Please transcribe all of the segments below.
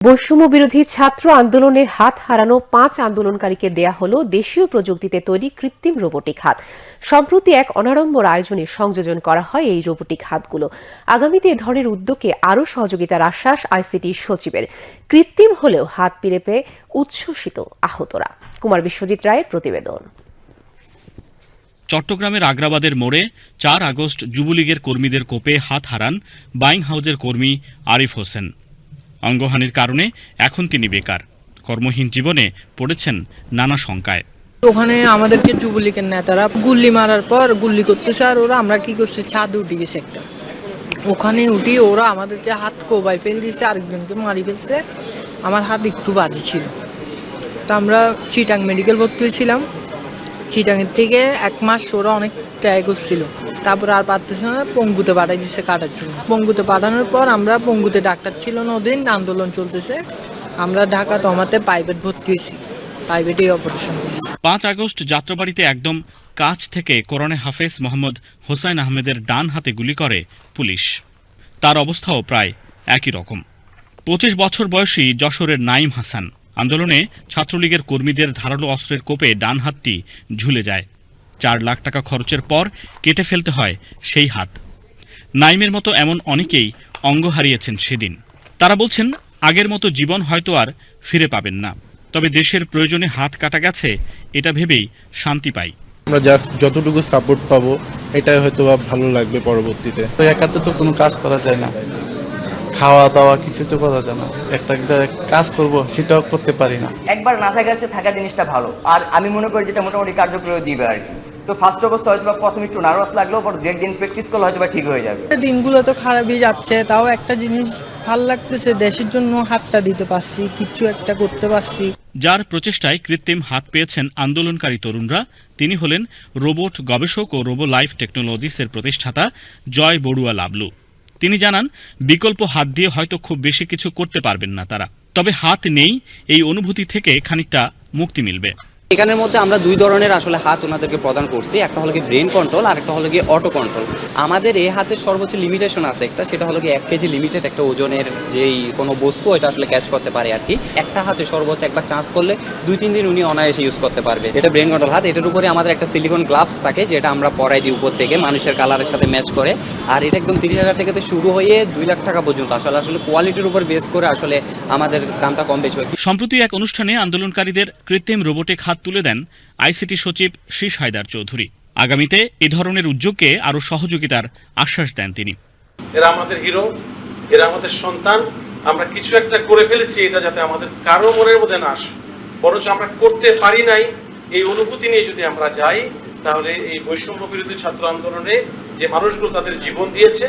বৈষম্য বিরোধী ছাত্র আন্দোলনে হাত হারানো 5 আন্দোলনকারীকে দেয়া হলো দেশীয় প্রযুক্তিতে তৈরি কৃত্রিম রোবোটিক হাত। সম্প্রতি এক অনাড়ম্বর আয়োজনে সংযোজন করা হয় এই রোবোটিক হাতগুলো। আগামীতে এ ধরনের উদ্যোগে আরও সহযোগিতার আশ্বাস আইসিটি সচিবের। কৃত্রিম হলেও হাত ফিরে পেয়ে উচ্ছ্বসিত আহতরা। কুমার বিশ্বজিৎ রায়ের প্রতিবেদন। চট্টগ্রামের আগ্রাবাদের মোড়ে 4 আগস্ট যুবলীগের কর্মীদের কোপে হাত হারান বাইং হাউজের কর্মী আরিফ হোসেন। অঙ্গহানির কারণে এখন তিনি বেকার। কর্মহীন জীবনে পড়েছেন নানা শঙ্কায়। ওখানে আমাদেরকে যুবলীগের নেতারা গুল্লি মারার পর গুল্লি করতেছে, আর ওরা আমরা কি করছে ছাদ উঠে গেছে একটা, ওখানে উঠি ওরা আমাদেরকে হাত কোবাই ফেল দিয়েছে, আরেকজনকে মারি ফেলছে। আমার হাত একটু বাজে ছিল, তা আমরা চিটাং মেডিকেল ভর্তি হয়েছিলাম। চিটাংয়ের থেকে 1 মাস ওরা অনেক ট্রাই করছিল, তারপর আর পারতেছে না, পঙ্গুতে পাঠাই দিচ্ছে কাটার জন্য। পঙ্গুতে পাঠানোর পর আমরা পঙ্গুতে ডাক্তার ছিল না, ওদিন আন্দোলন চলতেছে, আমরা ঢাকা তমাতে প্রাইভেট ভর্তি হয়েছি, প্রাইভেটে অপারেশন করছি। 5 আগস্ট যাত্রাবাড়িতে একদম কাছ থেকে কোরআনে হাফেজ মোহাম্মদ হোসাইন আহমেদের ডান হাতে গুলি করে পুলিশ। তার অবস্থাও প্রায় একই রকম। 25 বছর বয়সী যশোরের নাইম হাসান। আন্দোলনে ছাত্রলীগের কর্মীদের ধারালো অস্ত্রের কোপে ডান হাতটি ঝুলে যায়। 4 লাখ টাকা খরচের পর কেটে ফেলতে হয় সেই হাত। নাইমের মতো এমন অনেকেই অঙ্গ হারিয়েছেন সেদিন। তারা বলছেন আগের মতো জীবন হয়তো আর ফিরে পাবেন না, তবে দেশের প্রয়োজনে হাত কাটা গেছে এটা ভেবেই শান্তি পাই। আমরা জাস্ট যতটুকু সাপোর্ট পাবো এটাই হয়তো ভালো লাগবে পরবর্তীতে। তো একাতে তো কোনো কাজ করা যায় না, খাওয়া দাওয়া কিছুতে করা যায় না, একটা কাজ করব সেটাও করতে পারি না। একবার না থাকার চেয়ে থাকা জিনিসটা ভালো, আর আমি মনে করি যেটা মোটামুটি কার্যকরী দিবে আর কি। তো ফার্স্ট অবস্থা হয়তো প্রথমে একটু নার্ভাস লাগলেও পর 2 দিন প্র্যাকটিস করলে হয়তো ঠিক হয়ে যাবে। দিনগুলো তো খারাপই যাচ্ছে, তাও একটা জিনিস ভালো লাগতেছে, দেশের জন্য হাতটা দিতে পারছি, কিছু একটা করতে পারছি। যার প্রচেষ্টায় কৃত্রিম হাত পেয়েছেন আন্দোলনকারী তরুণরা তিনি হলেন রোবট গবেষক ও রোবো লাইফ টেকনোলজিসের প্রতিষ্ঠাতা জয় বড়ুয়া লাবলু। তিনি জানান বিকল্প হাত দিয়ে হয়তো খুব বেশি কিছু করতে পারবেন না তারা, তবে হাত নেই এই অনুভূতি থেকে খানিকটা মুক্তি মিলবে। এখানের মধ্যে আমরা 2 ধরনের আসলে হাত ওনাদেরকে প্রদান করছি, একটা হলো কি ব্রেন কন্ট্রোল আর একটা হলো কি অটো কন্ট্রোল। আমাদের এই হাতের সর্বোচ্চ লিমিটেশন আছে একটা, সেটা হলো কি 1 কেজি লিমিটেড একটা ওজনের যেই কোনো বস্তু এটা আসলে ক্যাচ করতে পারে আর কি। একটা হাতে সর্বোচ্চ একবার চার্জ করলে 2-3 দিন উনি অনায়াসে ইউজ করতে পারবে। এটা ব্রেন কন্ট্রোল হাত। এটার উপরে আমাদের একটা সিলিকন গ্লাভস থাকে যেটা আমরা পরাই দিই উপর থেকে মানুষের কালারের সাথে ম্যাচ করে, আর এটা একদম 30,000 থেকে শুরু হয়ে 2 লাখ টাকা পর্যন্ত আসলে কোয়ালিটির উপর বেস করে আসলে আমাদের দামটা কম বেশি হয়। সম্প্রতি এক অনুষ্ঠানে আন্দোলনকারীদের কৃত্রিম রোবোটিক হাত তুলে দেন আইসিটি সচিব শীষ হায়দার চৌধুরী। আগামীতে এ ধরনের উদ্যোগকে আরও সহযোগিতার আশ্বাস দেন তিনি। এরা আমাদের হিরো, এরা আমাদের সন্তান। আমরা কিছু একটা করে ফেলেছি, এটা যাতে আমাদের কারো মনের মধ্যে না আসে, বরঞ্চ আমরা করতে পারি নাই এই অনুভূতি নিয়ে যদি আমরা যাই, তাহলে এই বৈষম্য বিরোধী ছাত্র আন্দোলনে যে মানুষগুলো তাদের জীবন দিয়েছে,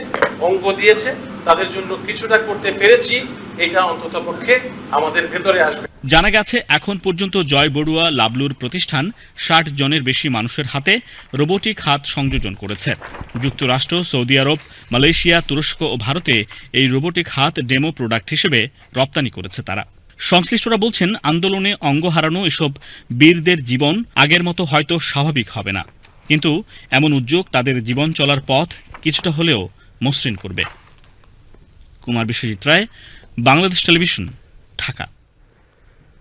অঙ্গ দিয়েছে, তাদের জন্য কিছুটা করতে পেরেছি, এটা অন্ততপক্ষে আমাদের ভেতরে আসবে। জানা গেছে এখন পর্যন্ত জয় বড়ুয়া লাবলুর প্রতিষ্ঠান 60 জনের বেশি মানুষের হাতে রোবোটিক হাত সংযোজন করেছে। যুক্তরাষ্ট্র, সৌদি আরব, মালয়েশিয়া, তুরস্ক ও ভারতে এই রোবোটিক হাত ডেমো প্রোডাক্ট হিসেবে রপ্তানি করেছে তারা। সংশ্লিষ্টরা বলছেন আন্দোলনে অঙ্গ হারানো এসব বীরদের জীবন আগের মতো হয়তো স্বাভাবিক হবে না, কিন্তু এমন উদ্যোগ তাদের জীবন চলার পথ কিছুটা হলেও মসৃণ করবে। কুমার বিশ্বজিৎ রায়, বাংলাদেশ টেলিভিশন, ঢাকা।